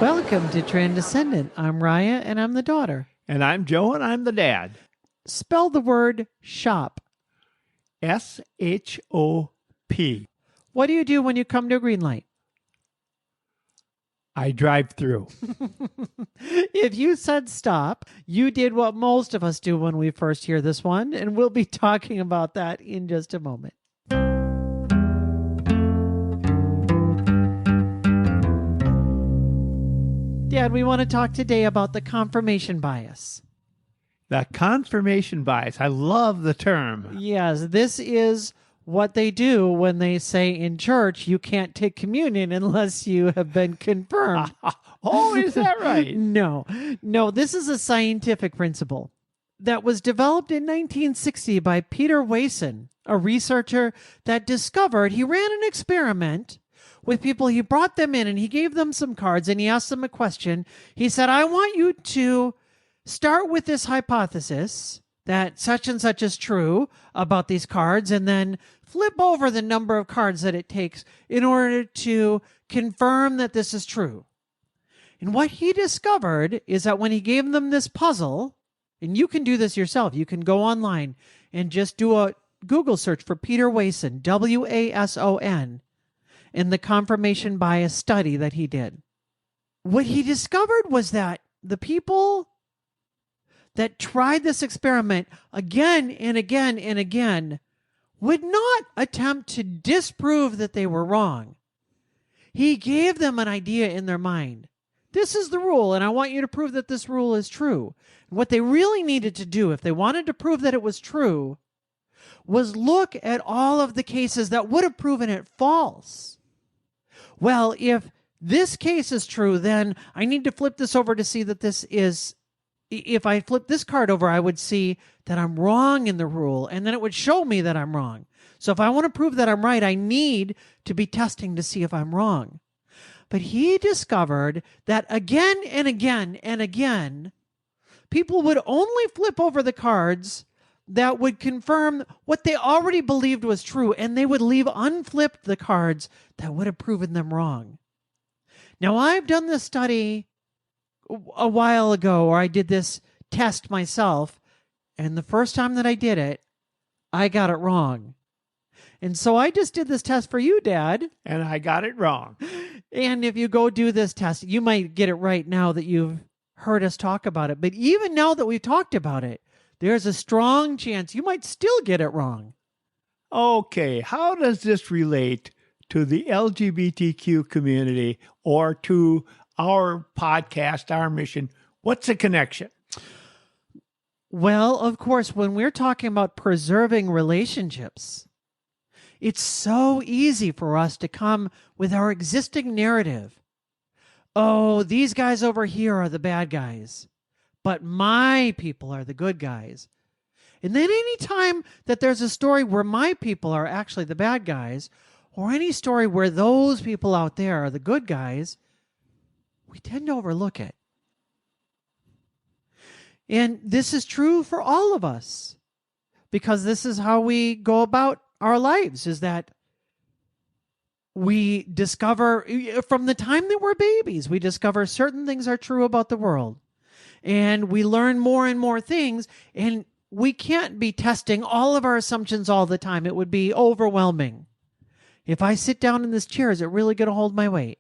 Welcome to Transcendent. I'm Raya, and I'm the daughter. And I'm Joe, and I'm the dad. Spell the word shop. S-H-O-P. What do you do when you come to a green light? I drive through. If you said stop, you did what most of us do when we first hear this one, and we'll be talking about that in just a moment. Dad, we want to talk today about the confirmation bias. The confirmation bias. I love the term. Yes, this is what they do when they say in church you can't take communion unless you have been confirmed. Oh, is that right? No, this is a scientific principle that was developed in 1960 by Peter Wason, a researcher that discovered he ran an experiment with people. He brought them in and he gave them some cards and he asked them a question. He said, I want you to start with this hypothesis that such and such is true about these cards, and then flip over the number of cards that it takes in order to confirm that this is true. And what he discovered is that when he gave them this puzzle, and you can do this yourself, you can go online and just do a Google search for Peter Wason, W-A-S-O-N, in the confirmation bias study that he did. What he discovered was that the people that tried this experiment again and again and again would not attempt to disprove that they were wrong. He gave them an idea in their mind. This is the rule, and I want you to prove that this rule is true. And what they really needed to do, if they wanted to prove that it was true, was look at all of the cases that would have proven it false. Well, if this case is true, then I need to flip this over to see that this is, if I flip this card over, I would see that I'm wrong in the rule, and then it would show me that I'm wrong. So if I want to prove that I'm right, I need to be testing to see if I'm wrong. But he discovered that again and again and again, people would only flip over the cards that would confirm what they already believed was true, and they would leave unflipped the cards that would have proven them wrong. Now, I've done this study a while ago, or I did this test myself, and the first time that I did it, I got it wrong. And so I just did this test for you, Dad. And I got it wrong. And if you go do this test, you might get it right now that you've heard us talk about it. But even now that we've talked about it, there's a strong chance you might still get it wrong. Okay, how does this relate to the LGBTQ community or to our podcast, our mission? What's the connection? Well, of course, when we're talking about preserving relationships, it's so easy for us to come with our existing narrative. Oh, these guys over here are the bad guys, but my people are the good guys. And then any time that there's a story where my people are actually the bad guys, or any story where those people out there are the good guys, we tend to overlook it. And this is true for all of us, because this is how we go about our lives, is that we discover, from the time that we're babies, we discover certain things are true about the world. And we learn more and more things, and we can't be testing all of our assumptions all the time. It would be overwhelming. If I sit down in this chair, is it really going to hold my weight?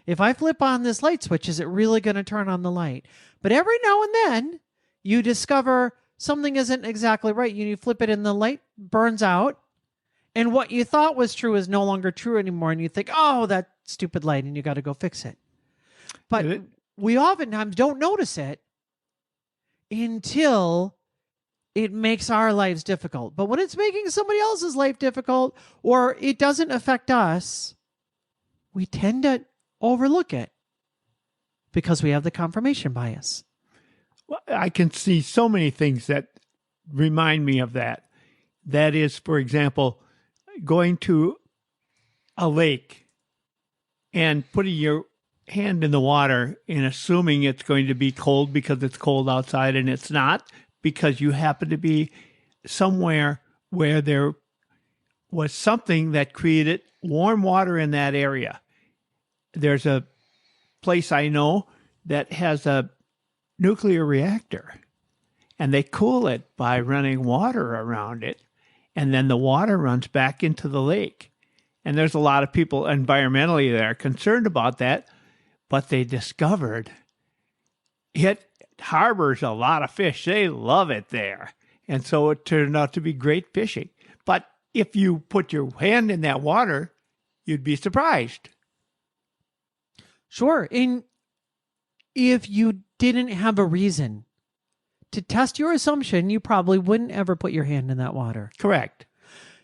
If I flip on this light switch, is it really going to turn on the light? But every now and then, you discover something isn't exactly right. You flip it and the light burns out, and what you thought was true is no longer true anymore, and you think, oh, that stupid light, and you got to go fix it. But we oftentimes don't notice it until it makes our lives difficult. But when it's making somebody else's life difficult, or it doesn't affect us, we tend to overlook it because we have the confirmation bias. Well, I can see so many things that remind me of that. That is, for example, going to a lake and putting your hand in the water and assuming it's going to be cold because it's cold outside, and it's not, because you happen to be somewhere where there was something that created warm water in that area. There's a place I know that has a nuclear reactor, and they cool it by running water around it, and then the water runs back into the lake. And there's a lot of people environmentally that are concerned about that, but they discovered it harbors a lot of fish. They love it there. And so it turned out to be great fishing. But if you put your hand in that water, you'd be surprised. Sure. And if you didn't have a reason to test your assumption, you probably wouldn't ever put your hand in that water. Correct.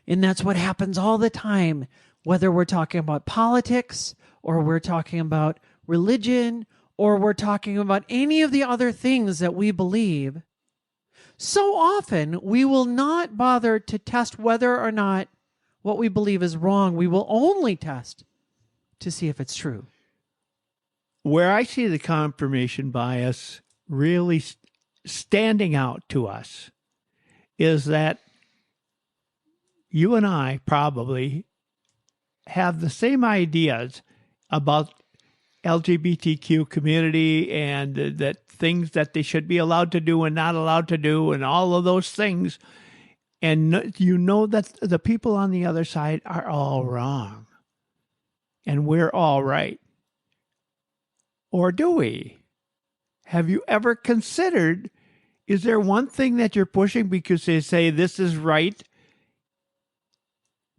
And that's what happens all the time, whether we're talking about politics or we're talking about religion or we're talking about any of the other things that we believe. So often we will not bother to test whether or not what we believe is wrong. We will only test to see if it's true. Where I see the confirmation bias really standing out to us is that you and I probably have the same ideas about LGBTQ community and that things that they should be allowed to do and not allowed to do and all of those things. And you know that the people on the other side are all wrong and we're all right. Or do we? Have you ever considered, is there one thing that you're pushing because they say this is right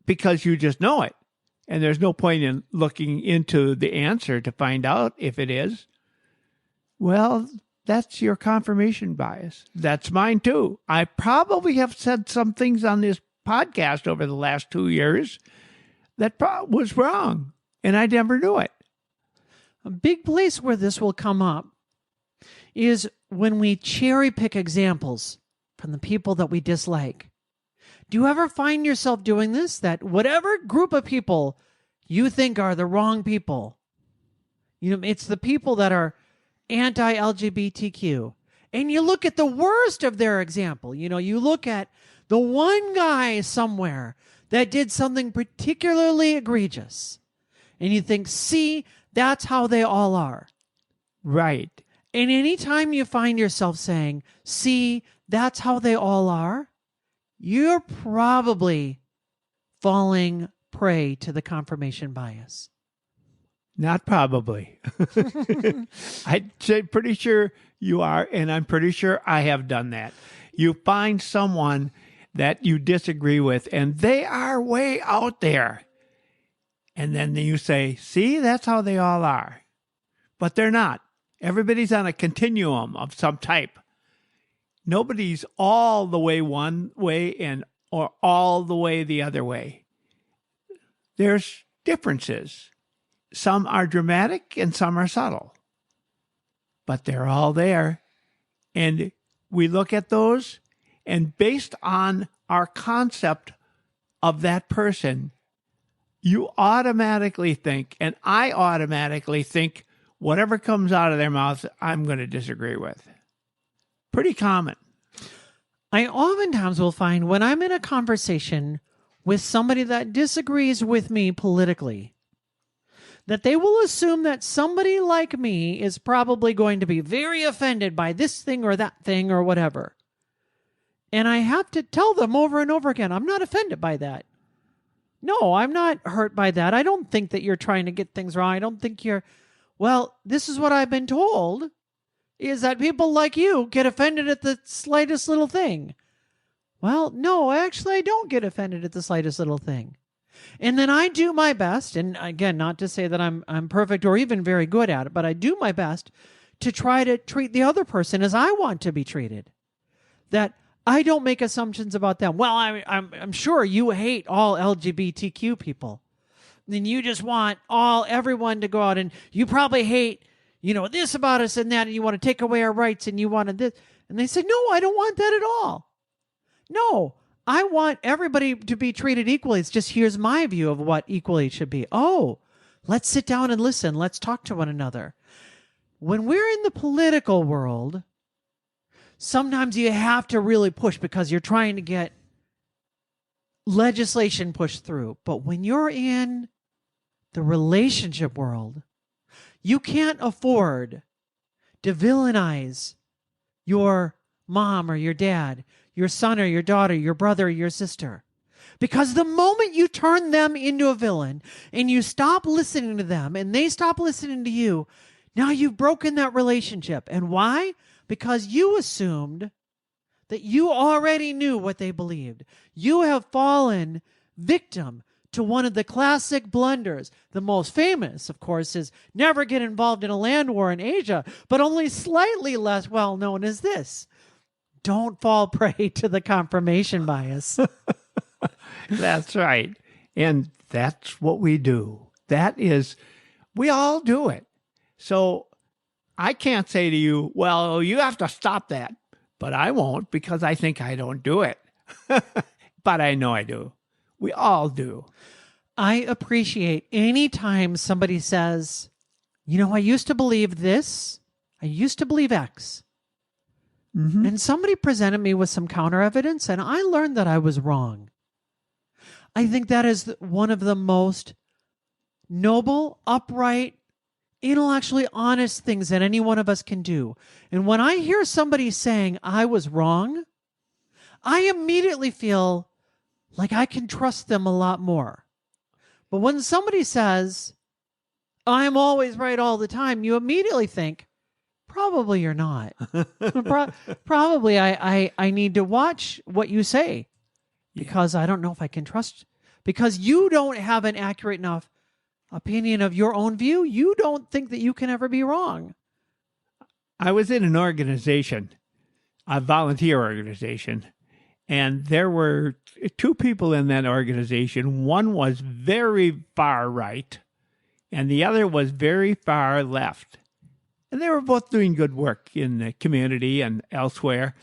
because you just know it? And there's no point in looking into the answer to find out if it is. Well, that's your confirmation bias. That's mine too. I probably have said some things on this podcast over the last 2 years that was wrong, and I never knew it. A big place where this will come up is when we cherry pick examples from the people that we dislike. Do you ever find yourself doing this? That whatever group of people you think are the wrong people, it's the people that are anti-LGBTQ. And you look at the worst of their example. You look at the one guy somewhere that did something particularly egregious. And you think, see, that's how they all are. Right. And anytime you find yourself saying, see, that's how they all are, you're probably falling prey to the confirmation bias. Not probably. I'm pretty sure you are, and I'm pretty sure I have done that. You find someone that you disagree with, and they are way out there. And then you say, see, that's how they all are. But they're not. Everybody's on a continuum of some type. Nobody's all the way one way or all the way the other way. There's differences. Some are dramatic and some are subtle. But they're all there. And we look at those, and based on our concept of that person, you automatically think, and I automatically think, whatever comes out of their mouth, I'm going to disagree with. Pretty common. I oftentimes will find when I'm in a conversation with somebody that disagrees with me politically, that they will assume that somebody like me is probably going to be very offended by this thing or that thing or whatever. And I have to tell them over and over again, I'm not offended by that. No, I'm not hurt by that. I don't think that you're trying to get things wrong. I don't think well, this is what I've been told, is that people like you get offended at the slightest little thing. Well, no, actually, I don't get offended at the slightest little thing. And then I do my best, and again, not to say that I'm perfect or even very good at it, but I do my best to try to treat the other person as I want to be treated. That I don't make assumptions about them. Well, I'm sure you hate all LGBTQ people. Then you just want everyone to go out, and you probably hate, this about us and that, and you want to take away our rights, and you want to this. And they say, no, I don't want that at all. No, I want everybody to be treated equally. It's just, here's my view of what equally should be. Oh, let's sit down and listen. Let's talk to one another. When we're in the political world, sometimes you have to really push because you're trying to get legislation pushed through. But when you're in the relationship world, You can't afford to villainize your mom or your dad, your son or your daughter, your brother or your sister. Because the moment you turn them into a villain and you stop listening to them and they stop listening to you, now you've broken that relationship. And why? Because you assumed that you already knew what they believed. You have fallen victim to one of the classic blunders. The most famous, of course, is never get involved in a land war in Asia, but only slightly less well known is this: don't fall prey to the confirmation bias. That's right. And that's what we do. We all do it. So I can't say to you, well, you have to stop that. But I won't, because I think I don't do it. But I know I do. We all do. I appreciate any time somebody says, I used to believe this. I used to believe X. Mm-hmm. And somebody presented me with some counter evidence, and I learned that I was wrong. I think that is one of the most noble, upright, intellectually honest things that any one of us can do. And when I hear somebody saying I was wrong, I immediately feel like I can trust them a lot more. But when somebody says I'm always right all the time, you immediately think, probably you're not. Probably I need to watch what you say, because I don't know if I can trust, because you don't have an accurate enough opinion of your own view. You don't think that you can ever be wrong. I was in an organization, a volunteer organization, and there were two people in that organization. One was very far right, and the other was very far left. And they were both doing good work in the community and elsewhere.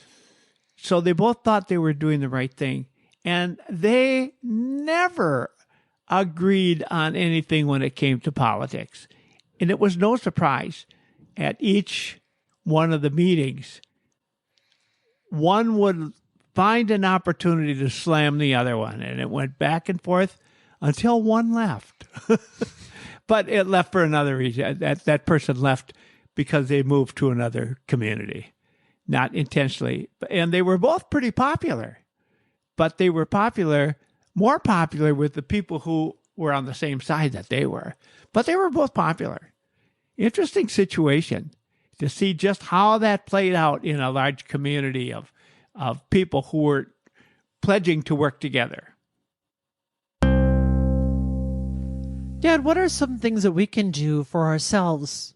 So they both thought they were doing the right thing. And they never agreed on anything when it came to politics. And it was no surprise at each one of the meetings, one would find an opportunity to slam the other one. And it went back and forth until one left. But it left for another reason. That person left because they moved to another community, not intentionally. And they were both pretty popular, but they were more popular with the people who were on the same side that they were. But they were both popular. Interesting situation to see just how that played out in a large community of people who were pledging to work together. Dad, what are some things that we can do for ourselves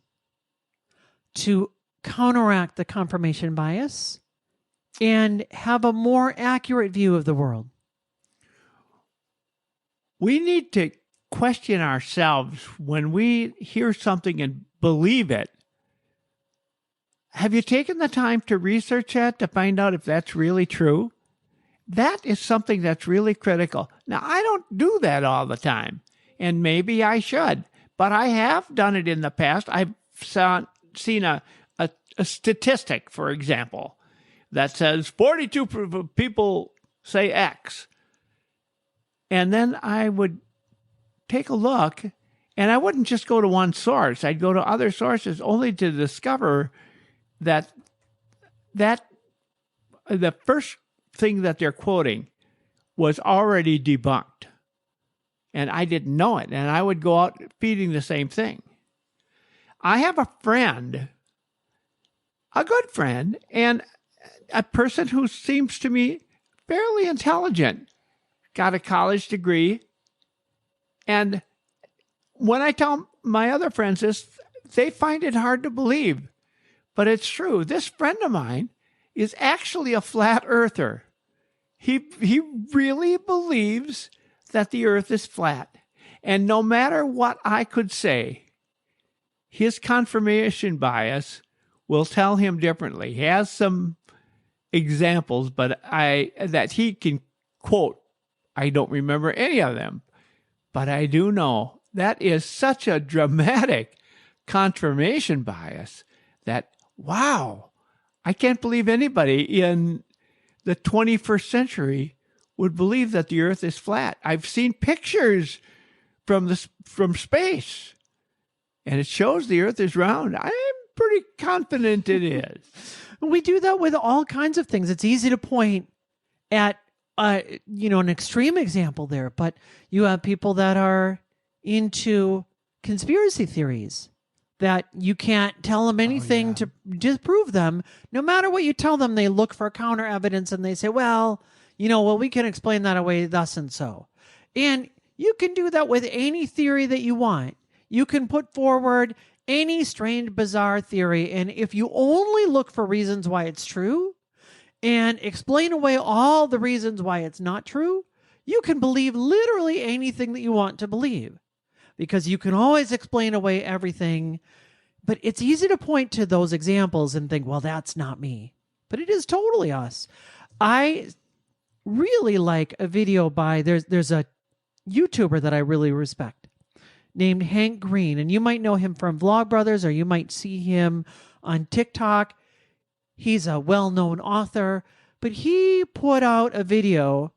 to counteract the confirmation bias and have a more accurate view of the world? We need to question ourselves when we hear something and believe it. Have you taken the time to research that to find out if that's really true? That is something that's really critical. Now, I don't do that all the time, and maybe I should, but I have done it in the past. I've seen a statistic, for example, that says 42 people say X. And then I would take a look, and I wouldn't just go to one source. I'd go to other sources only to discover that the first thing that they're quoting was already debunked. And I didn't know it. And I would go out feeding the same thing. I have a friend, a good friend, and a person who seems to me fairly intelligent, got a college degree. And when I tell my other friends this, they find it hard to believe. But it's true. This friend of mine is actually a flat earther. He really believes that the earth is flat. And no matter what I could say, his confirmation bias will tell him differently. He has some examples, but that he can quote. I don't remember any of them, but I do know that is such a dramatic confirmation bias that, wow, I can't believe anybody in the 21st century would believe that the earth is flat. I've seen pictures from space and it shows the earth is round, I'm pretty confident it is. We do that with all kinds of things. It's easy to point at, an extreme example there, but you have people that are into conspiracy theories that you can't tell them anything to disprove them. No matter what you tell them, they look for counter evidence and they say, well, we can explain that away thus and so. And you can do that with any theory that you want. You can put forward any strange, bizarre theory, and if you only look for reasons why it's true and explain away all the reasons why it's not true, you can believe literally anything that you want to believe, because you can always explain away everything. But it's easy to point to those examples and think, well, that's not me. But it is totally us. I really like a video by, there's a YouTuber that I really respect named Hank Green, and you might know him from Vlogbrothers, or you might see him on TikTok. He's a well-known author, but he put out a video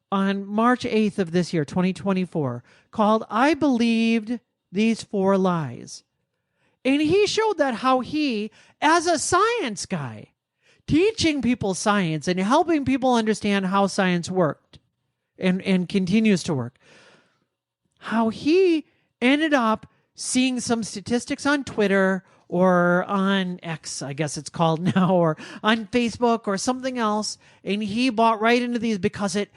on March 8th of this year, 2024, called I Believed These 4 Lies. And he showed that how he, as a science guy, teaching people science and helping people understand how science worked and continues to work, how he ended up seeing some statistics on Twitter or on X, I guess it's called now, or on Facebook or something else, and he bought right into these because it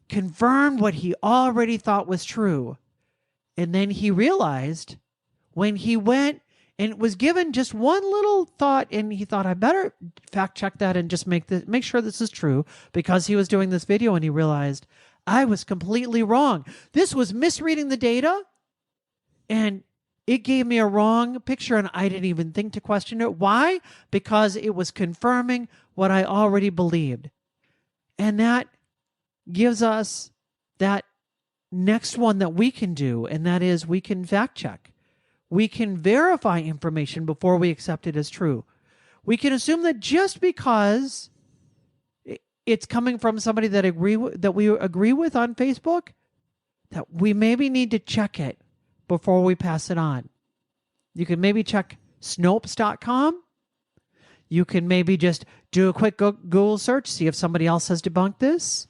confirmed what he already thought was true. And then he realized when he went and was given just one little thought, and he thought, I better fact check that and just make sure this is true, because he was doing this video and he realized I was completely wrong. This was misreading the data, and it gave me a wrong picture, and I didn't even think to question it. Why? Because it was confirming what I already believed. And that gives us that next one that we can do, and that is we can fact check. We can verify information before we accept it as true. We can assume that just because it's coming from somebody that we agree with on Facebook, that we maybe need to check it before we pass it on. You can maybe check Snopes.com. You can maybe just do a quick Google search, see if somebody else has debunked this.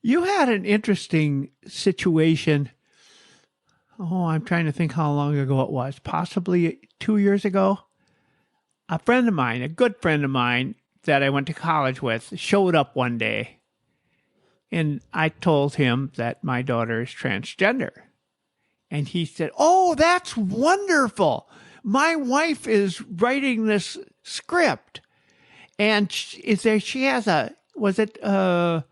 You had an interesting situation. Oh, I'm trying to think how long ago it was. Possibly 2 years ago. A friend of mine, a good friend of mine that I went to college with, showed up one day. And I told him that my daughter is transgender. And he said, oh, that's wonderful. My wife is writing this script. And she has was it a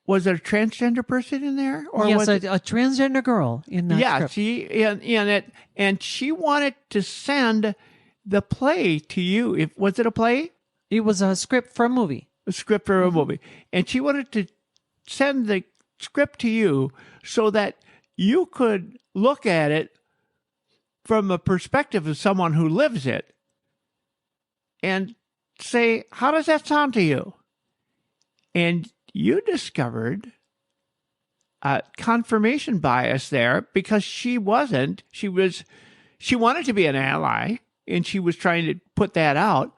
transgender person in there? Or yes, was a transgender girl in that script. She in it, and she wanted to send the play to you. Was it a play? It was a script for a movie. A script for a movie. And she wanted to send the script to you so that you could look at it from a perspective of someone who lives it and say, how does that sound to you? And you discovered a confirmation bias there, because she wanted to be an ally, and she was trying to put that out,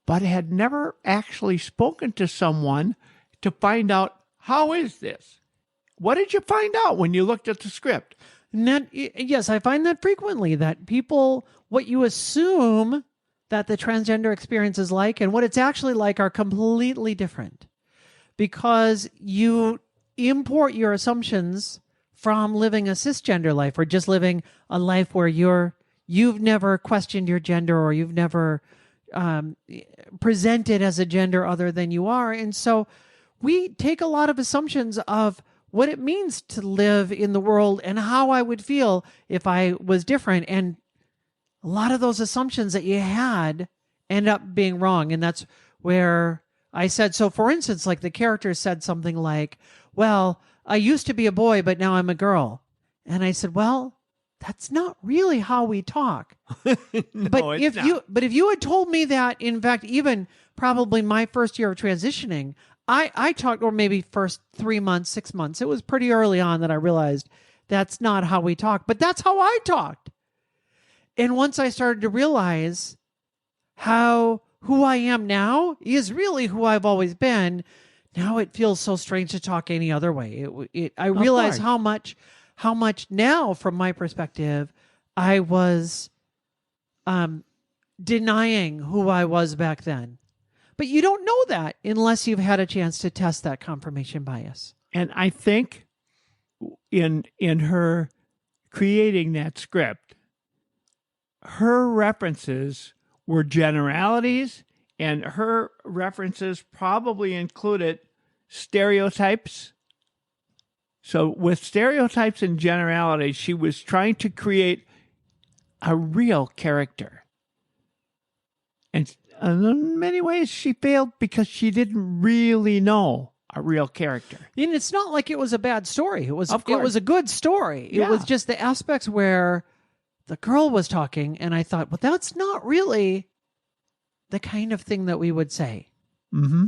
but had never actually spoken to someone to find out, how is this? What did you find out when you looked at the script? Yes, I find that frequently, that people, what you assume that the transgender experience is like and what it's actually like are completely different, because you import your assumptions from living a cisgender life, or just living a life where you've never questioned your gender, or you've never presented as a gender other than you are. And so we take a lot of assumptions of what it means to live in the world and how I would feel if I was different. And a lot of those assumptions that you had end up being wrong. And that's where I said, so for instance, like the character said something like, well, I used to be a boy, but now I'm a girl. And I said, well, that's not really how we talk. No, but if you had told me that, in fact, even probably my first year of transitioning, I talked, or maybe first 3 months, 6 months, it was pretty early on that I realized that's not how we talk, but that's how I talked. And once I started to realize how who I am now is really who I've always been, now it feels so strange to talk any other way. I realize course. how much now, from my perspective, I was denying who I was back then. But you don't know that unless you've had a chance to test that confirmation bias. And I think in her creating that script, her references were generalities, and her references probably included stereotypes. So with stereotypes and generalities, she was trying to create a real character. And in many ways, she failed because she didn't really know a real character. And it's not like it was a bad story. It was a good story. Yeah. It was just the aspects where the girl was talking, and I thought, well, that's not really the kind of thing that we would say. Mm-hmm.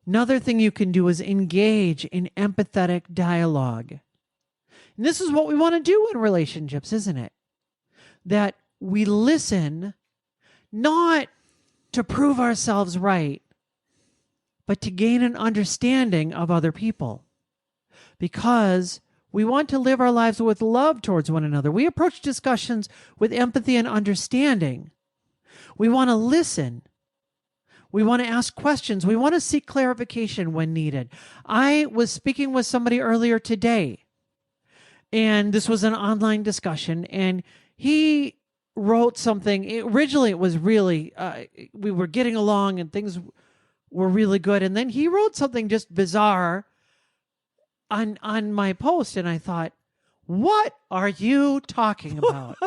Another thing you can do is engage in empathetic dialogue. And this is what we want to do in relationships, isn't it? That we listen not to prove ourselves right, but to gain an understanding of other people. Because we want to live our lives with love towards one another. We approach discussions with empathy and understanding. We want to listen. We want to ask questions. We want to seek clarification when needed. I was speaking with somebody earlier today, and this was an online discussion, and he wrote something. Originally, it was really, we were getting along and things were really good. And then he wrote something just bizarre on my post, and I thought, what are you talking about?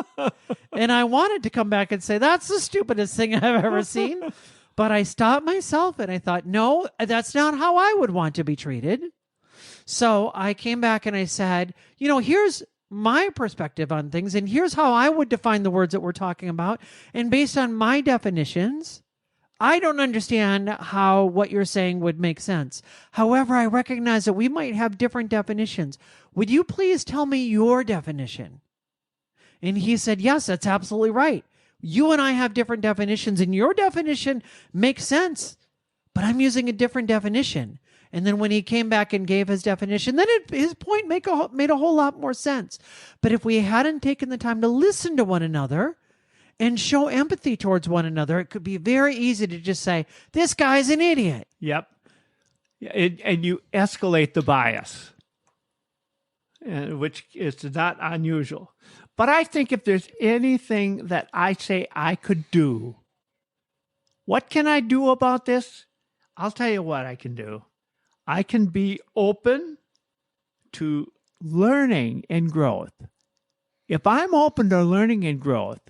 And I wanted to come back and say, that's the stupidest thing I've ever seen. But I stopped myself and I thought, no, that's not how I would want to be treated. So I came back and I said, here's my perspective on things, and here's how I would define the words that we're talking about. And based on my definitions, I don't understand how what you're saying would make sense. However, I recognize that we might have different definitions. Would you please tell me your definition? And he said, yes, that's absolutely right. You and I have different definitions, and your definition makes sense, but I'm using a different definition. And then when he came back and gave his definition, then his point made a whole lot more sense. But if we hadn't taken the time to listen to one another and show empathy towards one another, it could be very easy to just say, this guy's an idiot. Yep. And you escalate the bias, which is not unusual. But I think if there's anything that I say I could do, what can I do about this? I'll tell you what I can do. I can be open to learning and growth. If I'm open to learning and growth,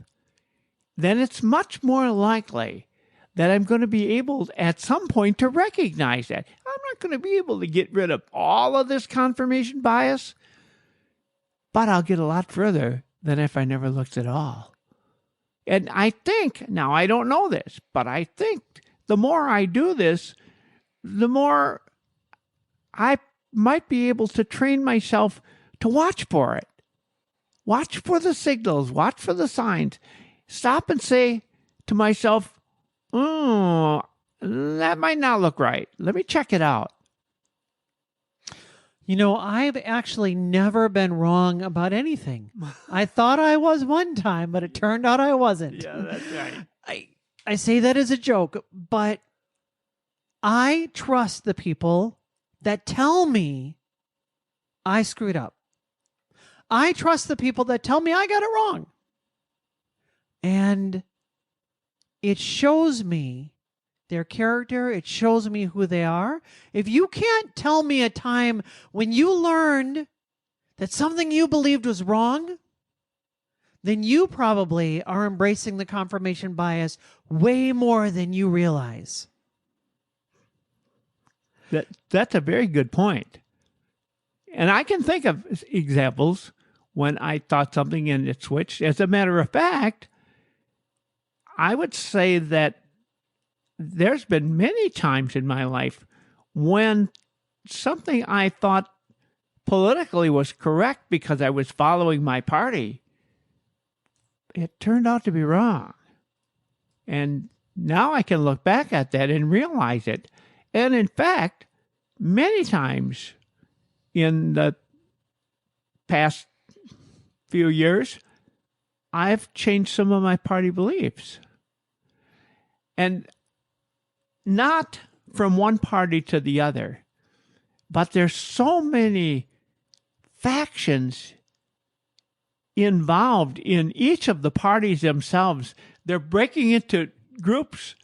then it's much more likely that I'm going to be able at some point to recognize that. I'm not going to be able to get rid of all of this confirmation bias, but I'll get a lot further than if I never looked at all. And I think, now I don't know this, but I think the more I do this, the more I might be able to train myself to watch for it. Watch for the signals, watch for the signs. Stop and say to myself, that might not look right. Let me check it out. I've actually never been wrong about anything. I thought I was one time, but it turned out I wasn't. Yeah, that's right. I say that as a joke, but I trust the people that tell me I screwed up. I trust the people that tell me I got it wrong. And it shows me their character. It shows me who they are. If you can't tell me a time when you learned that something you believed was wrong, then you probably are embracing the confirmation bias way more than you realize. That's a very good point. And I can think of examples when I thought something and it switched. As a matter of fact, I would say that there's been many times in my life when something I thought politically was correct because I was following my party it turned out to be wrong. And now I can look back at that and realize it. And in fact, many times in the past few years, I've changed some of my party beliefs. And not from one party to the other, but there's so many factions involved in each of the parties themselves. They're breaking into groups,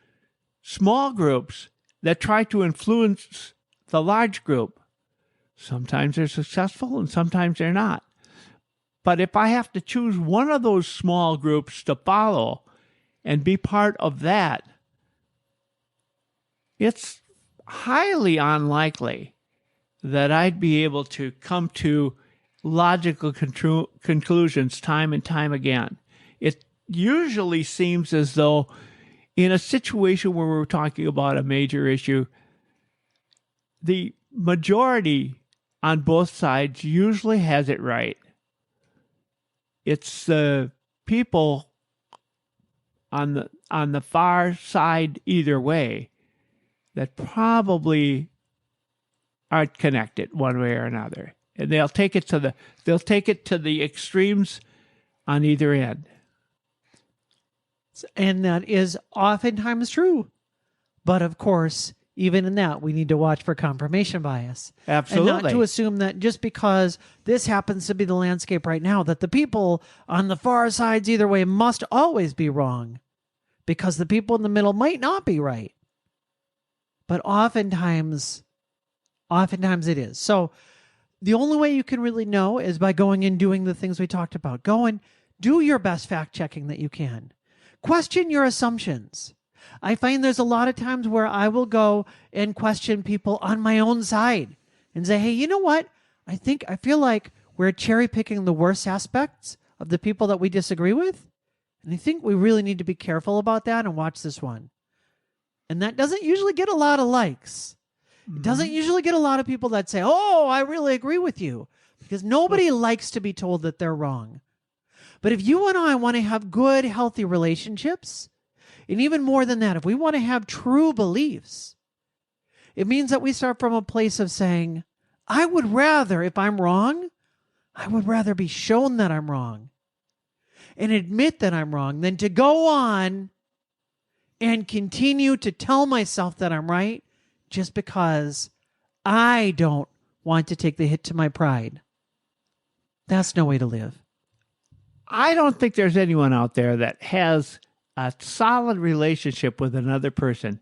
small groups, that try to influence the large group. Sometimes they're successful and sometimes they're not. But if I have to choose one of those small groups to follow and be part of that, it's highly unlikely that I'd be able to come to logical conclusions time and time again. It usually seems as though in a situation where we're talking about a major issue, the majority on both sides usually has it right. It's the people on the far side either way that probably aren't connected one way or another, and they'll take it to the extremes on either end. And that is oftentimes true. But of course, even in that, we need to watch for confirmation bias. Absolutely. And not to assume that just because this happens to be the landscape right now, that the people on the far sides either way must always be wrong, because the people in the middle might not be right. But oftentimes it is. So the only way you can really know is by going and doing the things we talked about. Go and do your best fact checking that you can. Question your assumptions. I find there's a lot of times where I will go and question people on my own side and say, hey, you know what? I feel like we're cherry picking the worst aspects of the people that we disagree with. And I think we really need to be careful about that and watch this one. And that doesn't usually get a lot of likes. It doesn't usually get a lot of people that say, oh, I really agree with you. Because nobody likes to be told that they're wrong. But if you and I want to have good, healthy relationships, and even more than that, if we want to have true beliefs, it means that we start from a place of saying, I would rather, if I'm wrong, I would rather be shown that I'm wrong and admit that I'm wrong than to go on and continue to tell myself that I'm right just because I don't want to take the hit to my pride. That's no way to live. I don't think there's anyone out there that has a solid relationship with another person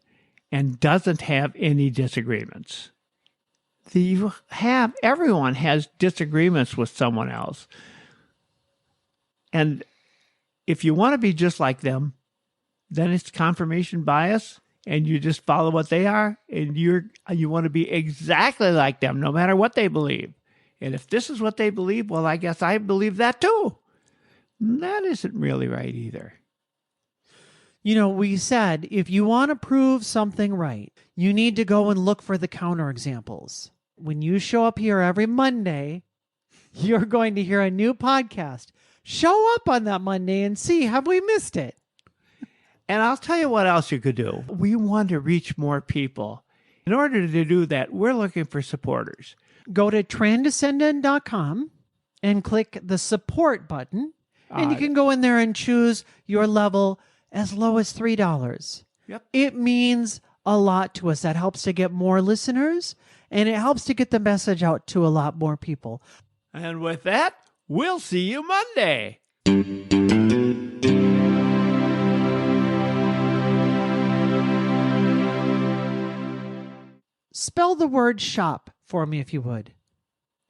and doesn't have any disagreements. Everyone has disagreements with someone else. And if you want to be just like them, then it's confirmation bias, and you just follow what they are, and you want to be exactly like them, no matter what they believe. And if this is what they believe, well, I guess I believe that too. That isn't really right either. You know, we said if you want to prove something right, you need to go and look for the counterexamples. When you show up here every Monday, you're going to hear a new podcast. Show up on that Monday and see, have we missed it? And I'll tell you what else you could do. We want to reach more people. In order to do that, we're looking for supporters. Go to transcendent.com and click the support button. And you can go in there and choose your level as low as $3. Yep. It means a lot to us. That helps to get more listeners, and it helps to get the message out to a lot more people. And with that, we'll see you Monday. Spell the word shop for me, if you would.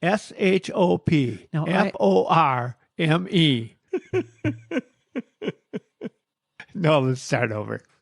SHOP. Now, FORME. No, let's start over.